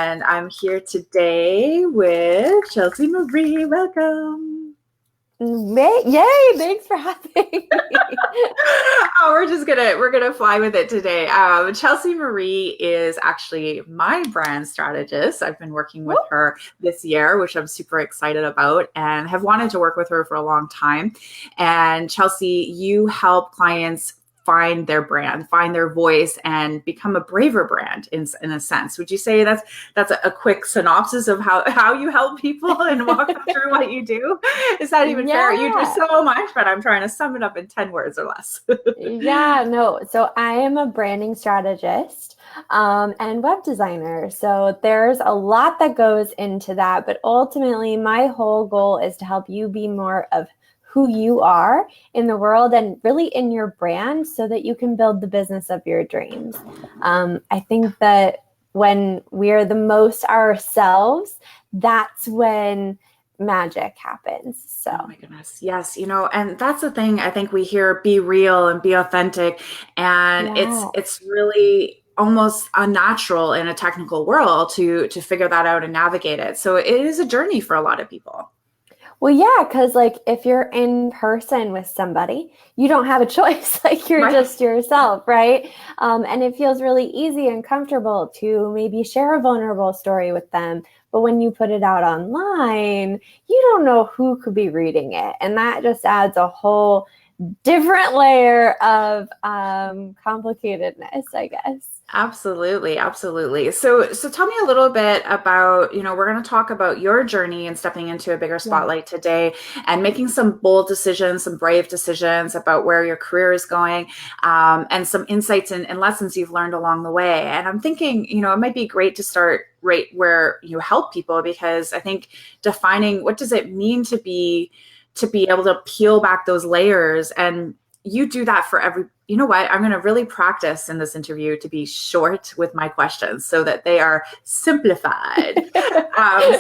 And I'm here today with Chelsey Marie. Welcome. Yay, thanks for having me. Oh, we're gonna fly with it today. Chelsey Marie is actually my brand strategist. I've been working with her this year, which I'm super excited about, and have wanted to work with her for a long time. And Chelsey, you help clients find their brand, find their voice, and become a braver brand in a sense. Would you say that's a quick synopsis of how you help people and walk them through what you do? Is that even fair? You do so much, but I'm trying to sum it up in 10 words or less. Yeah, no. So I am a branding strategist and web designer. So there's a lot that goes into that, but ultimately my whole goal is to help you be more of who you are in the world and really in your brand so that you can build the business of your dreams. I think that when we're the most ourselves, that's when magic happens. So, oh my goodness. Yes. And that's the thing. I think we hear be real and be authentic. And it's really almost unnatural in a technical world to figure that out and navigate it. So it is a journey for a lot of people. Well, yeah, because like if you're in person with somebody, you don't have a choice. Like you're just yourself, right? And it feels really easy and comfortable to maybe share a vulnerable story with them. But when you put it out online, you don't know who could be reading it. And that just adds a whole different layer of complicatedness, I guess. Absolutely, absolutely. So tell me a little bit about, we're going to talk about your journey and stepping into a bigger spotlight today and making some bold decisions, some brave decisions about where your career is going, and some insights and lessons you've learned along the way. And I'm thinking, it might be great to start right where you help people, because I think defining what does it mean to be able to peel back those layers, and you do that for every. You know what? I'm going to really practice in this interview to be short with my questions so that they are simplified.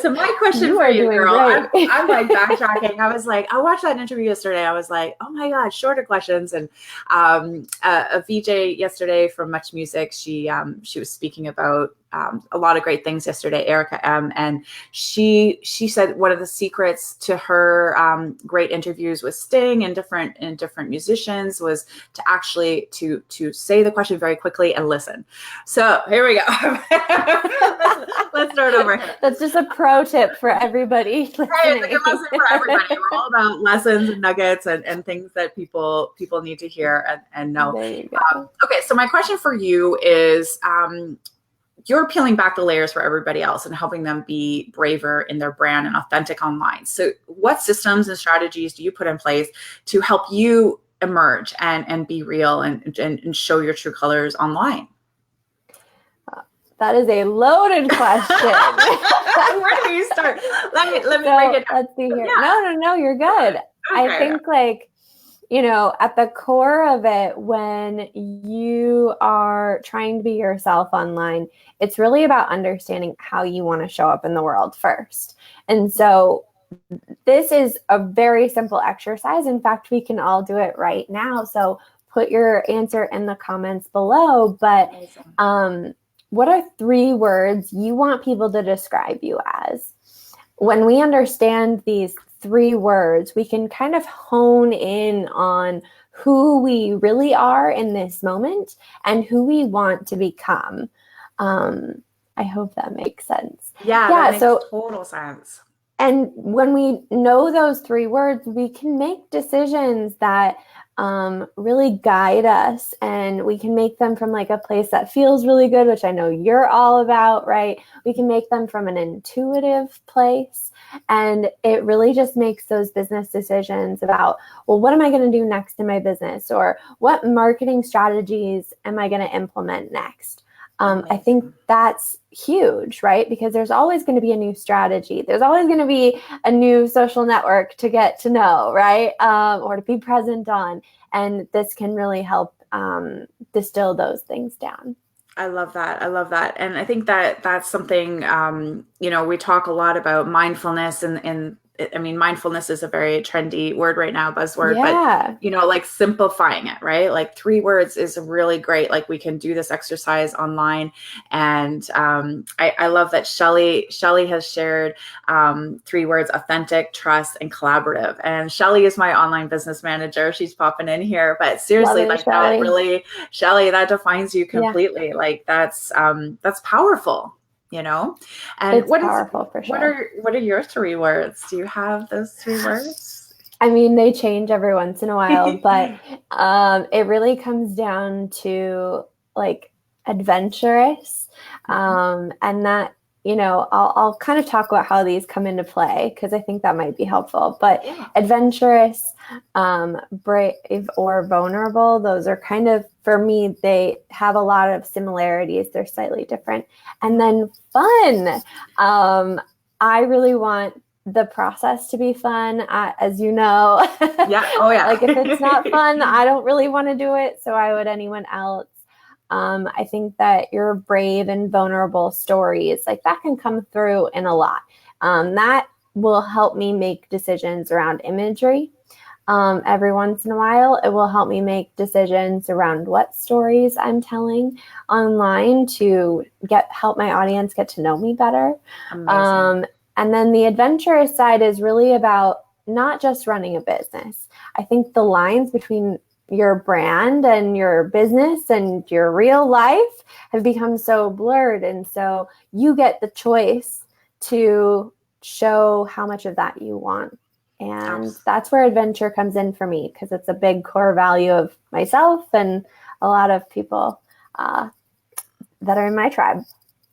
So my question for you, girl, I'm like backtracking. I was like, I watched that interview yesterday. I was like, oh my God, shorter questions. And a VJ yesterday from Much Music, she was speaking about a lot of great things yesterday, Erica M. And she said one of the secrets to her great interviews with Sting and different musicians was to actually to say the question very quickly and listen. So here we go. let's start over here. That's just a pro tip for everybody listening. Right, it's a lesson for everybody. We're all about lessons and nuggets and things that people need to hear and know. There you go. Okay, so my question for you is, you're peeling back the layers for everybody else and helping them be braver in their brand and authentic online. So what systems and strategies do you put in place to help you emerge and be real and show your true colors online? That is a loaded question. Where do you start? Let me break it down. Let's see here. Yeah. No, you're good. Okay. I think at the core of it, when you are trying to be yourself online, it's really about understanding how you want to show up in the world first. And so this is a very simple exercise. In fact, we can all do it right now. So put your answer in the comments below. But what are 3 words you want people to describe you as? When we understand these 3 words, we can kind of hone in on who we really are in this moment and who we want to become. I hope that makes sense. Yeah, that makes total sense. And when we know those 3 words, we can make decisions that really guide us, and we can make them from like a place that feels really good, which I know you're all about, right? We can make them from an intuitive place, and it really just makes those business decisions about, well, what am I going to do next in my business, or what marketing strategies am I going to implement next? I think that's huge, right? Because there's always going to be a new strategy. There's always going to be a new social network to get to know, right? Or to be present on. And this can really help distill those things down. I love that. And I think that that's something, we talk a lot about mindfulness in I mean, mindfulness is a very trendy word right now, buzzword, Yeah. but, like simplifying it, right? Like 3 words is really great. Like we can do this exercise online. And I love that Chelsey has shared 3 words: authentic, trust, and collaborative. And Chelsey is my online business manager. She's popping in here, but seriously, like Shelley. that really, Chelsey, that defines you completely. Yeah. Like that's powerful. And it's powerful for sure. What are your 3 words? Do you have those 3 words? I mean, they change every once in a while, but it really comes down to like adventurous, and that, I'll kind of talk about how these come into play because I think that might be helpful. But adventurous, brave, or vulnerable, those are kind of, for me, they have a lot of similarities. They're slightly different. And then fun. I really want the process to be fun, as you know. Yeah. Oh, yeah. Like if it's not fun, I don't really want to do it. So why would anyone else? I think that your brave and vulnerable stories, like that can come through in a lot. That will help me make decisions around imagery. Every once in a while, it will help me make decisions around what stories I'm telling online to help my audience get to know me better. Amazing. And then the adventurous side is really about not just running a business. I think the lines between your brand and your business and your real life have become so blurred. And so you get the choice to show how much of that you want. And that's where adventure comes in for me, because it's a big core value of myself and a lot of people that are in my tribe.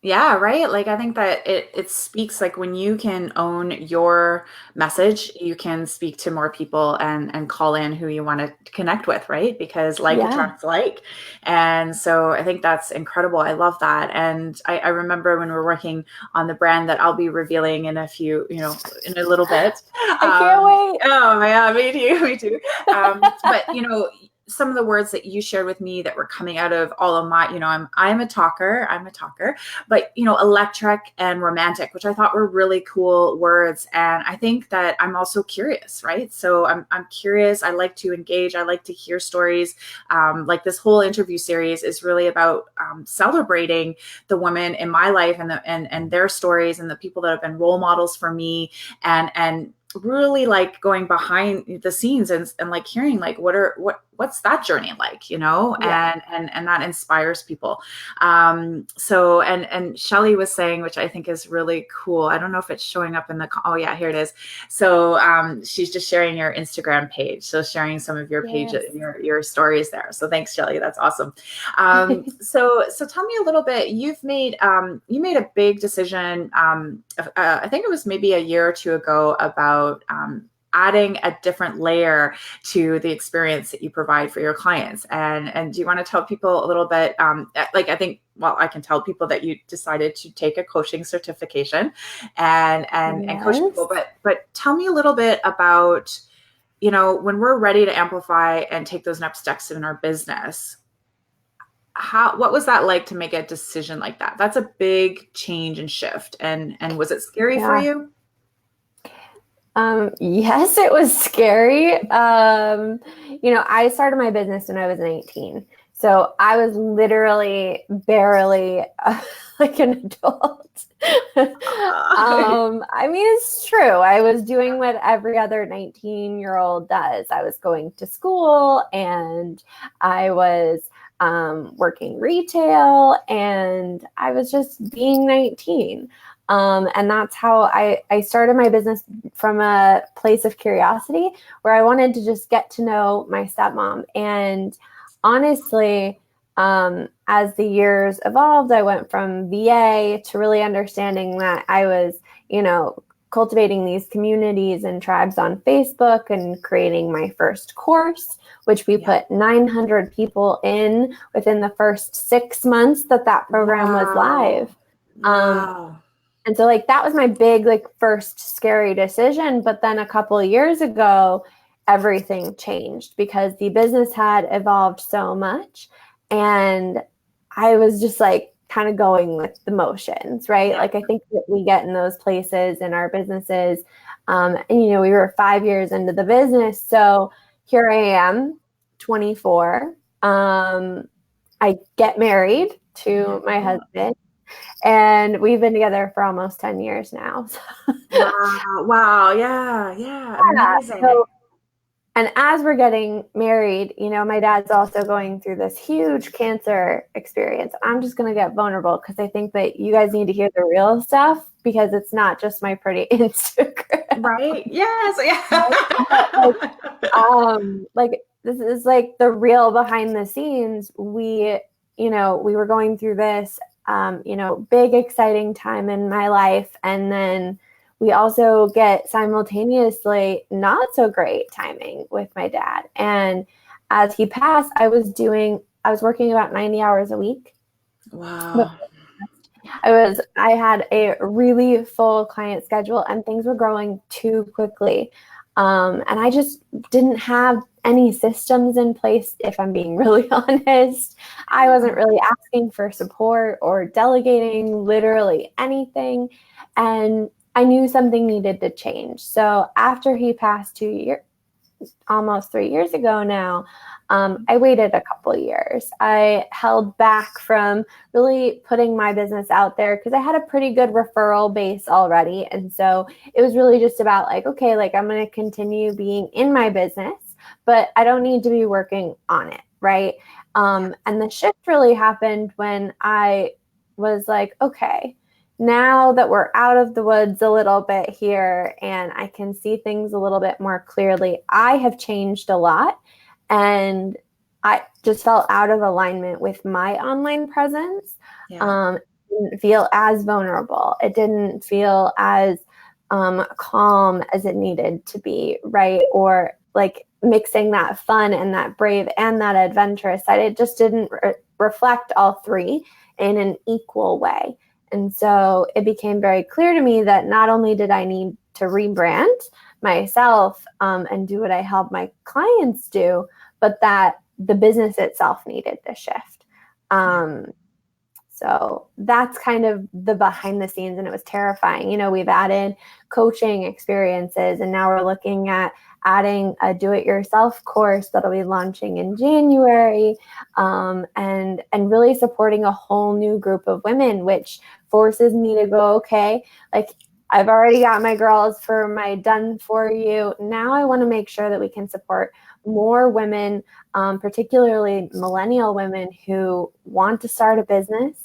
Yeah, right. Like I think that it speaks, like when you can own your message, you can speak to more people and call in who you want to connect with, right? Because like attracts like. And so I think that's incredible. I love that. And I remember when we were working on the brand that I'll be revealing in a few, in a little bit. I can't wait. Oh yeah, me too. But some of the words that you shared with me that were coming out of all of my, I'm a talker, but electric and romantic, which I thought were really cool words. And I think that I'm also curious, right? So I'm curious. I like to engage. I like to hear stories. Like this whole interview series is really about celebrating the women in my life and their stories and the people that have been role models for me, and really like going behind the scenes and like hearing like what's that journey like, and that inspires people. So and Chelsey was saying, which I think is really cool. I don't know if it's showing up in oh yeah, here it is. So she's just sharing your Instagram page. So sharing some of your pages, your stories there. So thanks, Chelsey. That's awesome. So tell me a little bit. You made a big decision. I think it was maybe a year or 2 ago about adding a different layer to the experience that you provide for your clients. And do you want to tell people a little bit, I can tell people that you decided to take a coaching certification and coach people, but tell me a little bit about, when we're ready to amplify and take those next steps in our business, what was that like to make a decision like that? That's a big change and shift. And was it scary for you? Yes, it was scary. I started my business when I was 19. So I was literally barely like an adult. I mean, it's true. I was doing what every other 19-year-old does. I was going to school and I was working retail and I was just being 19. And that's how I started my business, from a place of curiosity where I wanted to just get to know my stepmom. And honestly, as the years evolved, I went from VA to really understanding that I was, cultivating these communities and tribes on Facebook and creating my first course, which we put 900 people in within the first 6 months that program was live. And so that was my big, first scary decision. But then a couple of years ago, everything changed because the business had evolved so much. And I was just kind of going with the motions, right? Yeah. Like I think that we get in those places in our businesses. And, we were 5 years into the business. So here I am, 24. I get married to my husband, and we've been together for almost 10 years now. Wow. Yeah. Amazing. So, and as we're getting married, my dad's also going through this huge cancer experience. I'm just going to get vulnerable because I think that you guys need to hear the real stuff, because it's not just my pretty Instagram. Right? Yes. Yeah. Like this is like the real behind the scenes. We were going through this, big, exciting time in my life. And then we also get simultaneously not so great timing with my dad. And as he passed, I was working about 90 hours a week. Wow. I had a really full client schedule, and things were growing too quickly. And I just didn't have any systems in place, if I'm being really honest. I wasn't really asking for support or delegating literally anything. And I knew something needed to change. So after he passed almost 3 years ago now, I waited a couple of years. I held back from really putting my business out there because I had a pretty good referral base already. And so it was really just about like, okay, like I'm going to continue being in my business, but I don't need to be working on it. Right. And the shift really happened when I was like, okay, now that we're out of the woods a little bit here and I can see things a little bit more clearly, I have changed a lot. And I just felt out of alignment with my online presence. It didn't feel as vulnerable. It didn't feel as calm as it needed to be, right? Or like mixing that fun and that brave and that adventurous side. It just didn't reflect all three in an equal way. And so it became very clear to me that not only did I need to rebrand myself and do what I help my clients do, but that the business itself needed to shift. So that's kind of the behind the scenes, and it was terrifying. We've added coaching experiences, and now we're looking at adding a do-it-yourself course that'll be launching in January, and really supporting a whole new group of women, which forces me to go, okay, like I've already got my girls for my done for you. Now I want to make sure that we can support more women, particularly millennial women who want to start a business.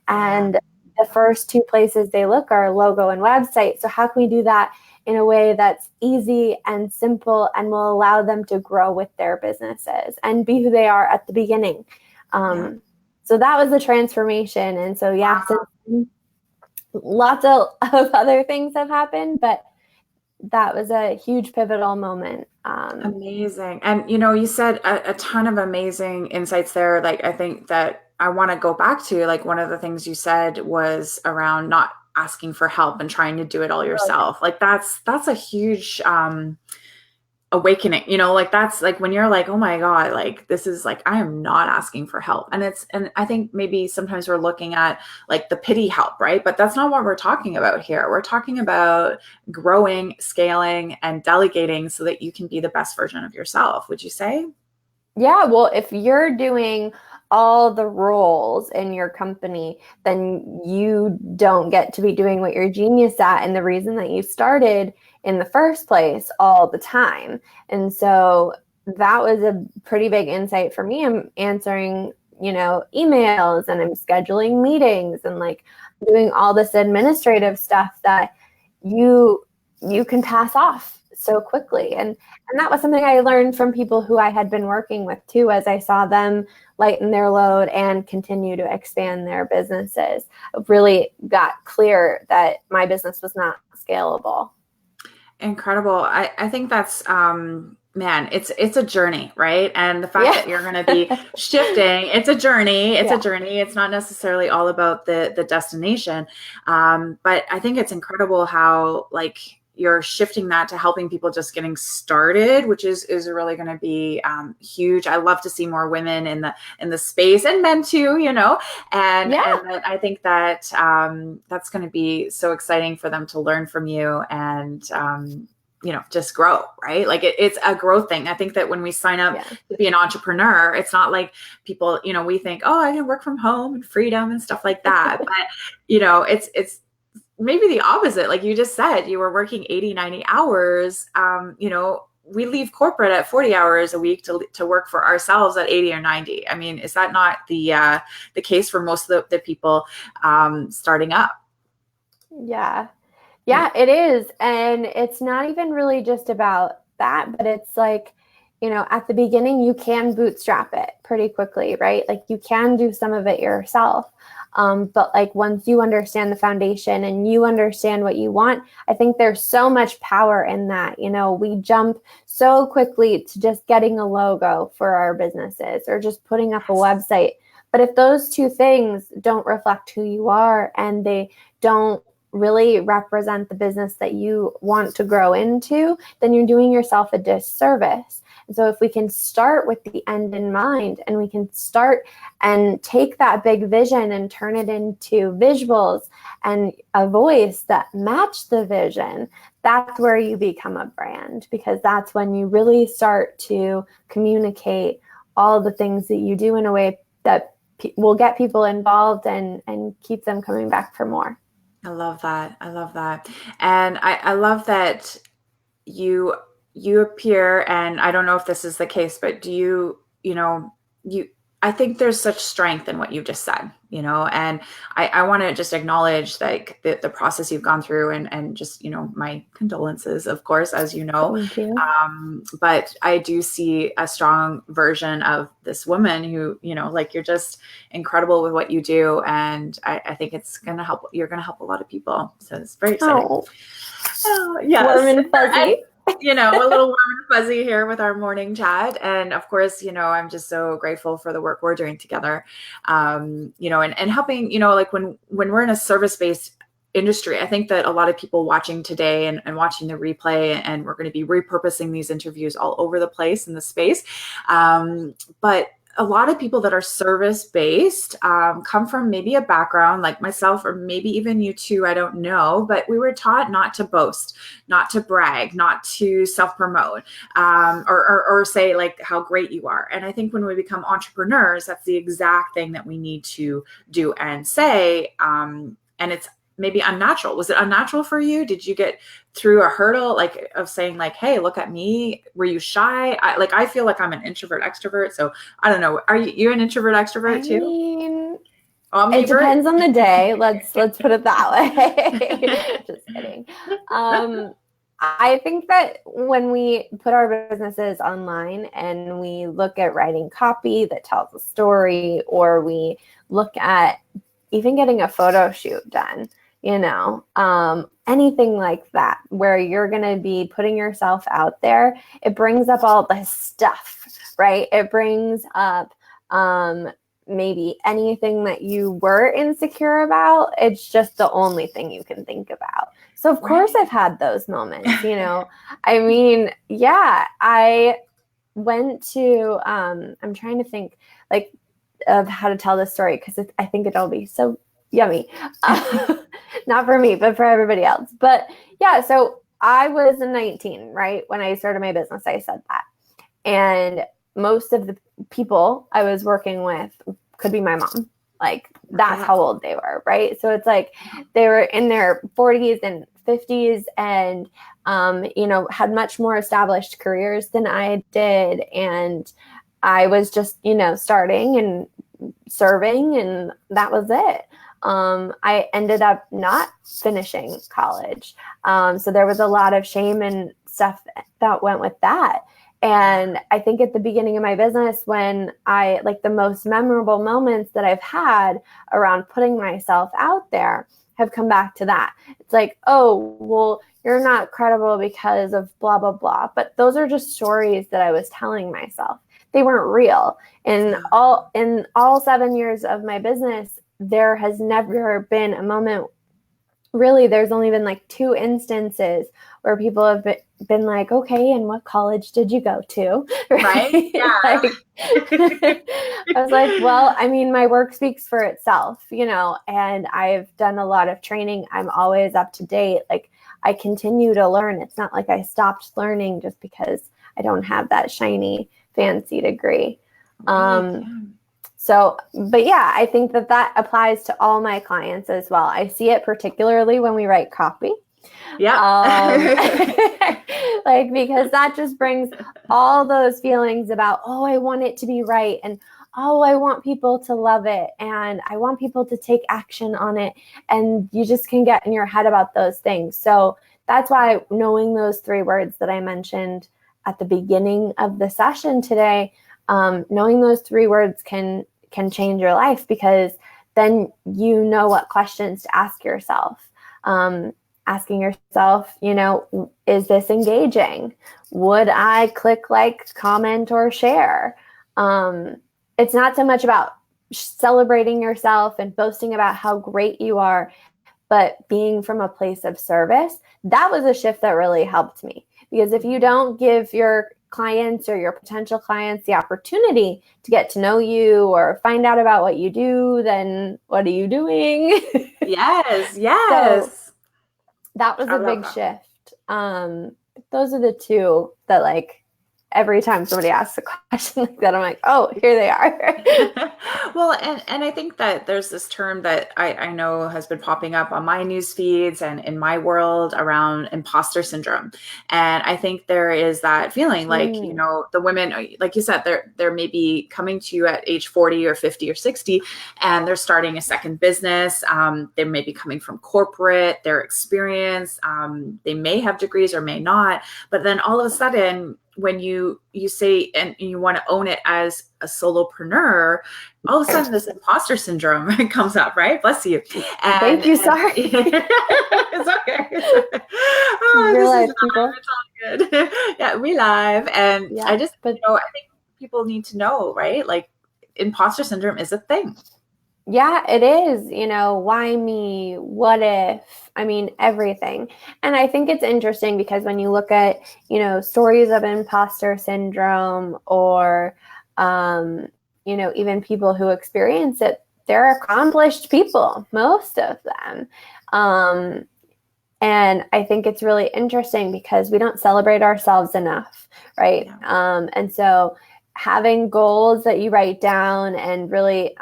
And the first two places they look are logo and website. So how can we do that in a way that's easy and simple and will allow them to grow with their businesses and be who they are at the beginning? So that was the transformation. And so, since lots of other things have happened, but that was a huge pivotal moment. Amazing. And, you said a ton of amazing insights there. Like, I think that I want to go back to, like, one of the things you said was around not asking for help and trying to do it all yourself. Like that's a huge, awakening, like that's like when you're like, oh my God, like this is like, I am not asking for help. And I think maybe sometimes we're looking at like the pity help, right? But that's not what we're talking about here. We're talking about growing, scaling, and delegating so that you can be the best version of yourself. Would you say? Yeah. Well, if you're doing all the roles in your company, then you don't get to be doing what you're genius at. And the reason that you started in the first place all the time. And so that was a pretty big insight for me. I'm answering, emails, and I'm scheduling meetings and like doing all this administrative stuff that you can pass off so quickly. And that was something I learned from people who I had been working with too, as I saw them lighten their load and continue to expand their businesses. It really got clear that my business was not scalable. Incredible. I think that's, man, it's a journey, right? And the fact that you're going to be shifting, it's a journey. It's a journey. It's not necessarily all about the destination. But I think it's incredible how like you're shifting that to helping people just getting started, which is really going to be huge. I love to see more women in the space, and men too, and I think that that's going to be so exciting for them to learn from you and just grow, right? Like it's a growth thing. I think that when we sign up to be an entrepreneur, it's not like people, we think, oh, I can work from home and freedom and stuff like that. But, it's maybe the opposite. Like you just said, you were working 80, 90 hours. We leave corporate at 40 hours a week to work for ourselves at 80 or 90. I mean, is that not the case for most of the people starting up? Yeah, it is. And it's not even really just about that, but it's like, at the beginning, you can bootstrap it pretty quickly, right? Like you can do some of it yourself. But like once you understand the foundation and you understand what you want, I think there's so much power in that. We jump so quickly to just getting a logo for our businesses or just putting up a website. But if those two things don't reflect who you are and they don't really represent the business that you want to grow into, then you're doing yourself a disservice. And so if we can start with the end in mind and we can start and take that big vision and turn it into visuals and a voice that match the vision, that's where you become a brand, because that's when you really start to communicate all the things that you do in a way that will get people involved and keep them coming back for more. I love that. And I love that you appear, and I don't know if this is the case, but do I think there's such strength in what you just said, and I want to just acknowledge like the process you've gone through and just, my condolences, of course, as you know. Thank you. But I do see a strong version of this woman who, like you're just incredible with what you do. And I think it's going to help. You're going to help a lot of people. So it's very exciting. Oh yes. Warm and fuzzy. A little warm and fuzzy here with our morning chat. And of course, I'm just so grateful for the work we're doing together, and helping, like when we're in a service-based industry, I think that a lot of people watching today and watching the replay, and we're going to be repurposing these interviews all over the place in the space. But a lot of people that are service-based come from maybe a background like myself, or maybe even you too, I don't know, but we were taught not to boast, not to brag, not to self-promote, or say like how great you are. And I think when we become entrepreneurs, that's the exact thing that we need to do and say. And it's maybe unnatural. Was it unnatural for you? Did you get through a hurdle like of saying like, hey, look at me? Were you shy? I feel like I'm an introvert extrovert. So I don't know. Are you an introvert extrovert too? It depends on the day. Let's put it that way. Just kidding. I think that when we put our businesses online and we look at writing copy that tells a story, or we look at even getting a photo shoot done, anything like that, where you're going to be putting yourself out there, it brings up all the stuff, right? It brings up maybe anything that you were insecure about. It's just the only thing you can think about. So of course I've had those moments, I mean, yeah, I went to, I'm trying to think like of how to tell this story, because I think it'll be so yummy. Not for me, but for everybody else. But yeah, so I was 19, right? When I started my business, I said that. And most of the people I was working with could be my mom. Like that's how old they were, right? So it's like they were in their 40s and 50s and, had much more established careers than I did. And I was just, starting and serving, and that was it. I ended up not finishing college. So there was a lot of shame and stuff that went with that. And I think at the beginning of my business, when the most memorable moments that I've had around putting myself out there have come back to that. It's like, oh, well, you're not credible because of blah, blah, blah. But those are just stories that I was telling myself. They weren't real. In all 7 years of my business, there has never been a moment really, there's only been like 2 instances where people have been like, okay, and what college did you go to? Right? Yeah. Like, I was like, well, I mean, my work speaks for itself, and I've done a lot of training. I'm always up to date. Like, I continue to learn. It's not like I stopped learning just because I don't have that shiny, fancy degree. Right. Yeah. So, but yeah, I think that applies to all my clients as well. I see it particularly when we write copy. Yeah. Like, because that just brings all those feelings about, oh, I want it to be right. And, oh, I want people to love it. And I want people to take action on it. And you just can get in your head about those things. So that's why knowing those 3 words that I mentioned at the beginning of the session today, knowing those 3 words can change your life, because then you know what questions to ask yourself. Asking yourself, is this engaging? Would I click like, comment, or share? It's not so much about celebrating yourself and boasting about how great you are, but being from a place of service. That was a shift that really helped me, because if you don't give your clients or your potential clients the opportunity to get to know you or find out about what you do, then what are you doing? Yes. So that was a big shift. Those are the 2 that, like, every time somebody asks a question like that, I'm like, oh, here they are. Well, and I think that there's this term that I know has been popping up on my news feeds and in my world around imposter syndrome. And I think there is that feeling like, the women, like you said, they're maybe coming to you at age 40 or 50 or 60, and they're starting a second business. They may be coming from corporate, their experience. They may have degrees or may not, but then all of a sudden, when you say, and you want to own it as a solopreneur, all of a sudden this imposter syndrome comes up, right? Bless you. Thank you. Sorry. It's okay. Oh, Real life, is people. it's all good. Yeah, we live. And yeah, I just, I think people need to know, right? Like, imposter syndrome is a thing. Yeah, it is. Why me? What if? I mean, everything. And I think it's interesting because when you look at, stories of imposter syndrome or, even people who experience it, they're accomplished people, most of them. And I think it's really interesting because we don't celebrate ourselves enough, right? Yeah. And so having goals that you write down and really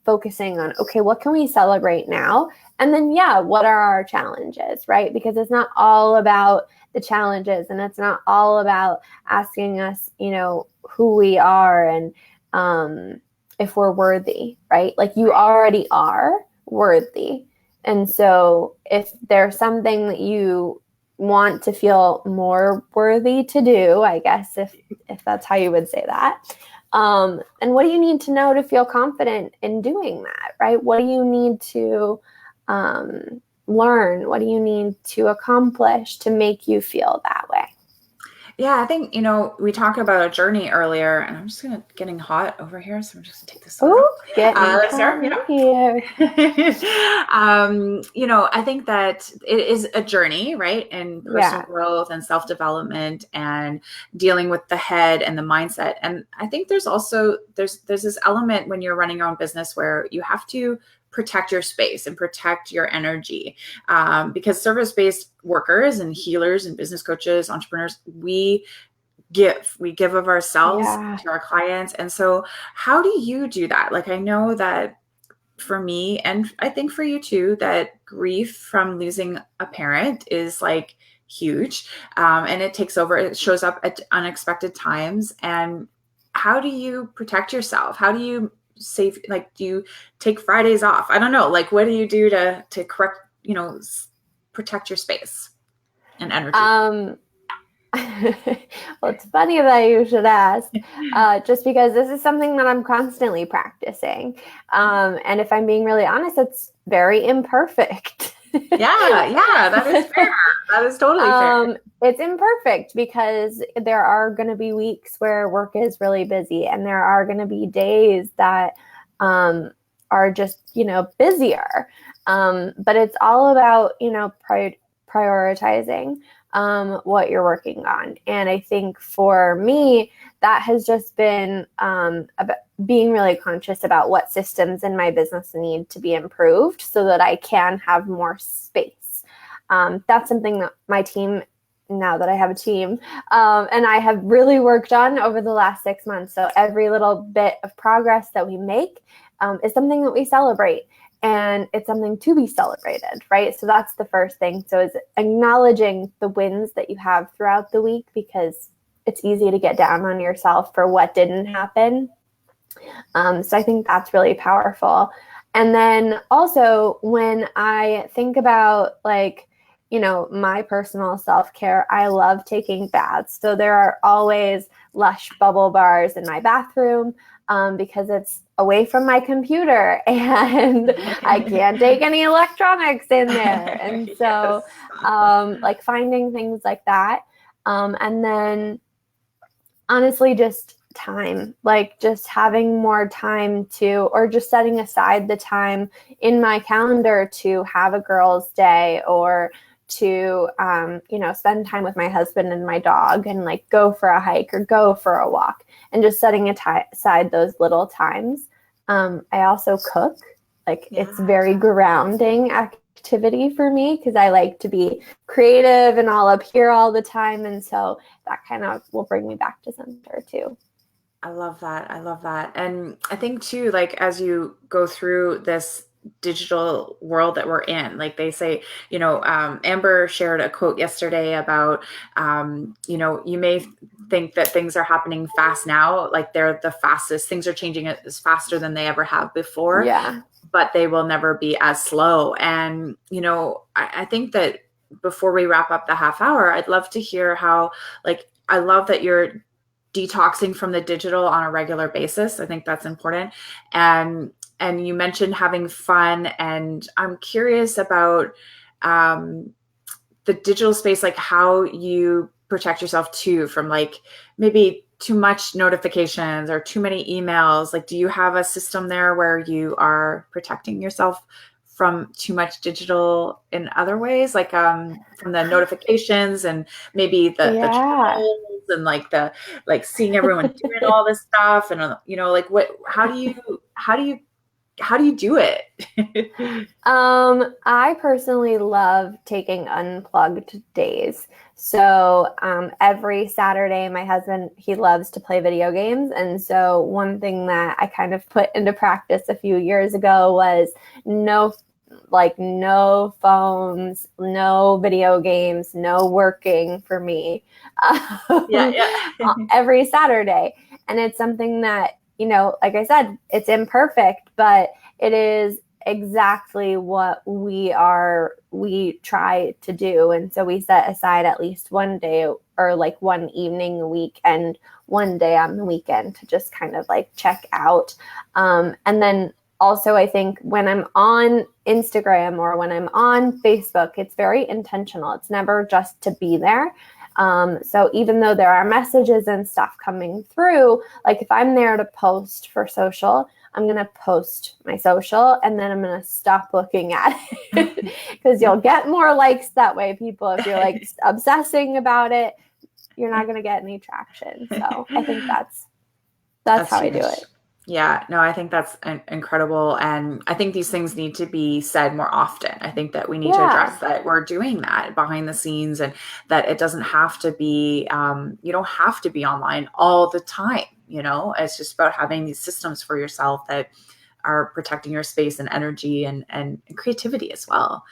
focusing on, okay, what can we celebrate now? And then, what are our challenges, right? Because it's not all about the challenges, and it's not all about asking us, who we are and if we're worthy, right? Like, you already are worthy. And so if there's something that you want to feel more worthy to do, I guess, if that's how you would say that, and what do you need to know to feel confident in doing that, right? What do you need to learn? What do you need to accomplish to make you feel that way? Yeah, I think, we talked about a journey earlier, and I'm just getting hot over here, so I'm just gonna take this. Oh, getting hot here. I think that it is a journey, right? And personal growth and self-development and dealing with the head and the mindset. And I think there's also, there's this element when you're running your own business where you have to protect your space and protect your energy, because service-based workers and healers and business coaches, entrepreneurs, we give of ourselves to our clients. And so how do you do that? Like, I know that for me, and I think for you too, that grief from losing a parent is like huge, and it takes over, it shows up at unexpected times. And how do you protect yourself? How do you save, like, do you take Fridays off? I don't know. Like, what do you do to correct, protect your space and energy? Well, it's funny that you should ask, just because this is something that I'm constantly practicing. And if I'm being really honest, it's very imperfect. Yeah, that is fair. That is totally fair. It's imperfect because there are going to be weeks where work is really busy, and there are going to be days that are just, busier. But it's all about, prioritizing what you're working on. And I think for me, that has just been about being really conscious about what systems in my business need to be improved so that I can have more space. That's something that my team, now that I have a team, and I have really worked on over the last 6 months. So every little bit of progress that we make is something that we celebrate. And it's something to be celebrated, right? So that's the first thing. So it's acknowledging the wins that you have throughout the week, because it's easy to get down on yourself for what didn't happen. So I think that's really powerful. And then also when I think about my personal self-care, I love taking baths. So there are always Lush bubble bars in my bathroom because it's away from my computer and I can't take any electronics in there. And so finding things like that. And then honestly, just time, just having more time or just setting aside the time in my calendar to have a girls' day or to, spend time with my husband and my dog and go for a hike or go for a walk, and just setting aside those little times. I also cook. It's very grounding activity for me because I like to be creative and all up here all the time. And so that kind of will bring me back to center too. I love that. I love that. And I think too, as you go through this digital world that we're in, they say, Amber shared a quote yesterday about, you may think that things are happening fast now, they're the fastest, things are changing as faster than they ever have before. Yeah. But they will never be as slow. And, I think that before we wrap up the half hour, I'd love to hear how, I love that you're detoxing from the digital on a regular basis. I think that's important. And you mentioned having fun, and I'm curious about the digital space, how you protect yourself too from maybe too much notifications or too many emails. Do you have a system there where you are protecting yourself from too much digital in other ways, from the notifications and maybe the trolls and the seeing everyone doing all this stuff and how do you do it? I personally love taking unplugged days. So every Saturday, my husband, he loves to play video games. And so one thing that I kind of put into practice a few years ago was no phones, no video games, no working for me every Saturday. And it's something that, like I said, it's imperfect, but it is exactly what we try to do. And so we set aside at least one day or one evening a week and one day on the weekend to just kind of check out. And then also, I think when I'm on Instagram or when I'm on Facebook, it's very intentional. It's never just to be there. So even though there are messages and stuff coming through, if I'm there to post for social, I'm going to post my social and then I'm going to stop looking at it because you'll get more likes that way, people. If you're obsessing about it, you're not going to get any traction. So I think that's how huge. I do it. Yeah, no, I think that's incredible. And I think these things need to be said more often. I think that we need to address that we're doing that behind the scenes and that it doesn't have to be, you don't have to be online all the time. It's just about having these systems for yourself that are protecting your space and energy and creativity as well.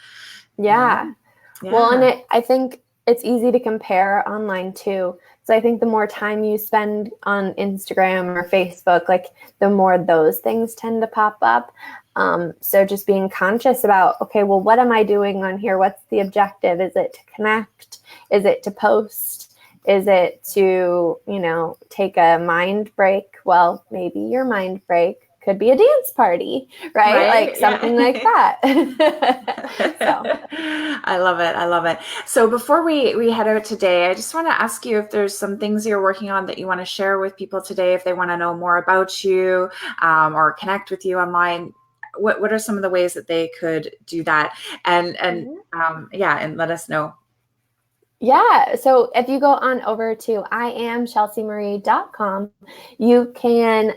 Yeah. Well, and I think it's easy to compare online too. So I think the more time you spend on Instagram or Facebook, the more those things tend to pop up. So just being conscious about, okay, well, what am I doing on here? What's the objective? Is it to connect? Is it to post? Is it to, take a mind break? Well, maybe your mind break could be a dance party, right? Something like that. So. I love it. I love it. So before we head out today, I just want to ask you if there's some things you're working on that you want to share with people today, if they want to know more about you or connect with you online. what are some of the ways that they could do that? And and let us know. Yeah. So if you go on over to IamChelseyMarie.com, you can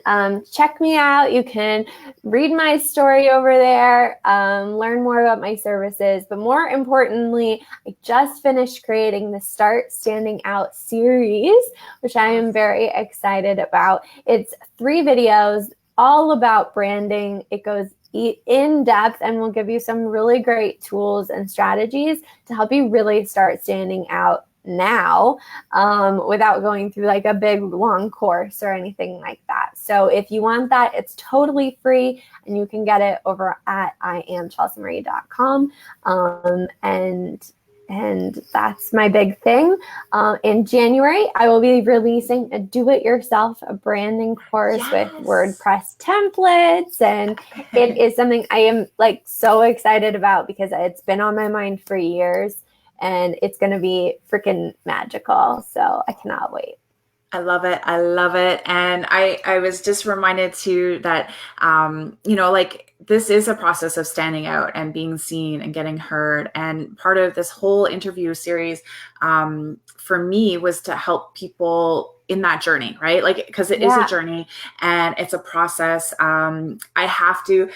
check me out. You can read my story over there, learn more about my services. But more importantly, I just finished creating the Start Standing Out series, which I am very excited about. It's 3 videos all about branding. It goes in depth and will give you some really great tools and strategies to help you really start standing out now, without going through like a big long course or anything like that. So if you want that, it's totally free and you can get it over at IamChelseyMarie.com. And that's my big thing. In January, I will be releasing a do-it-yourself branding course with WordPress templates. And it is something I am like so excited about because it's been on my mind for years and it's going to be freaking magical. So I cannot wait. I love it. I love it. And I was just reminded too that, like this is a process of standing out and being seen and getting heard. And part of this whole interview series, for me was to help people in that journey, right? Like, because it is a journey and it's a process. I have to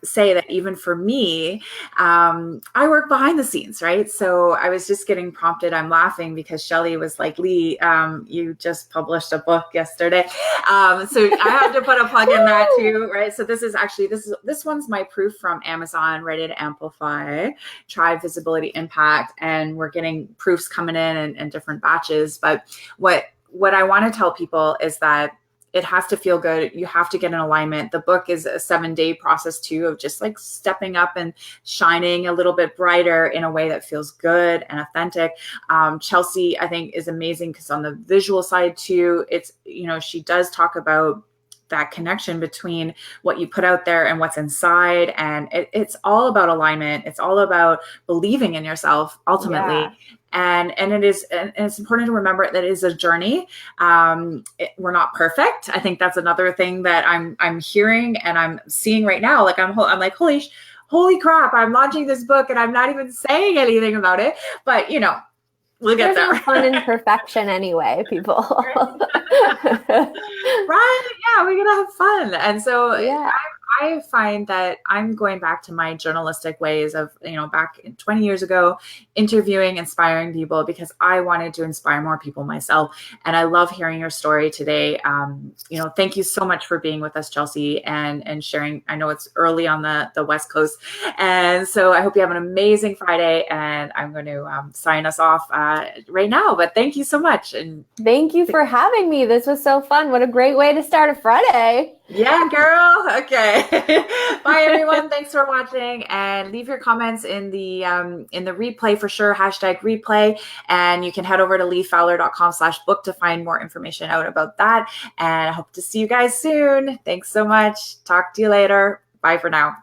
say that even for me, I work behind the scenes, right? So I was just getting prompted. I'm laughing because Shelley was like, Leigh, you just published a book yesterday. So I have to put a plug in that too, right? So this one's my proof from Amazon, ready to amplify, tribe, visibility, impact. And we're getting proofs coming in different batches. But what I want to tell people is that it has to feel good. You have to get in alignment. The book is a 7-day process too, of just like stepping up and shining a little bit brighter in a way that feels good and authentic. Chelsey, I think, is amazing because on the visual side too, it's, she does talk about that connection between what you put out there and what's inside. And it's all about alignment. It's all about believing in yourself ultimately. Yeah. And it's important to remember that it is a journey. We're not perfect. I think that's another thing that I'm hearing and I'm seeing right now. Like I'm like, holy crap, I'm launching this book and I'm not even saying anything about it, but we'll get there. There's no fun in perfection anyway, people. Right. Yeah, we're going to have fun. And so I find that I'm going back to my journalistic ways of, back 20 years ago, interviewing, inspiring people because I wanted to inspire more people myself. And I love hearing your story today. Thank you so much for being with us, Chelsey, and sharing. I know it's early on the West Coast. And so I hope you have an amazing Friday, and I'm going to sign us off right now. But thank you so much. And thank you for having me. This was so fun. What a great way to start a Friday. Yeah, girl. Okay. Bye, everyone. Thanks for watching, and leave your comments in the replay for sure. #replay. And you can head over to leifowler.com/book to find more information out about that. And I hope to see you guys soon. Thanks so much. Talk to you later. Bye for now.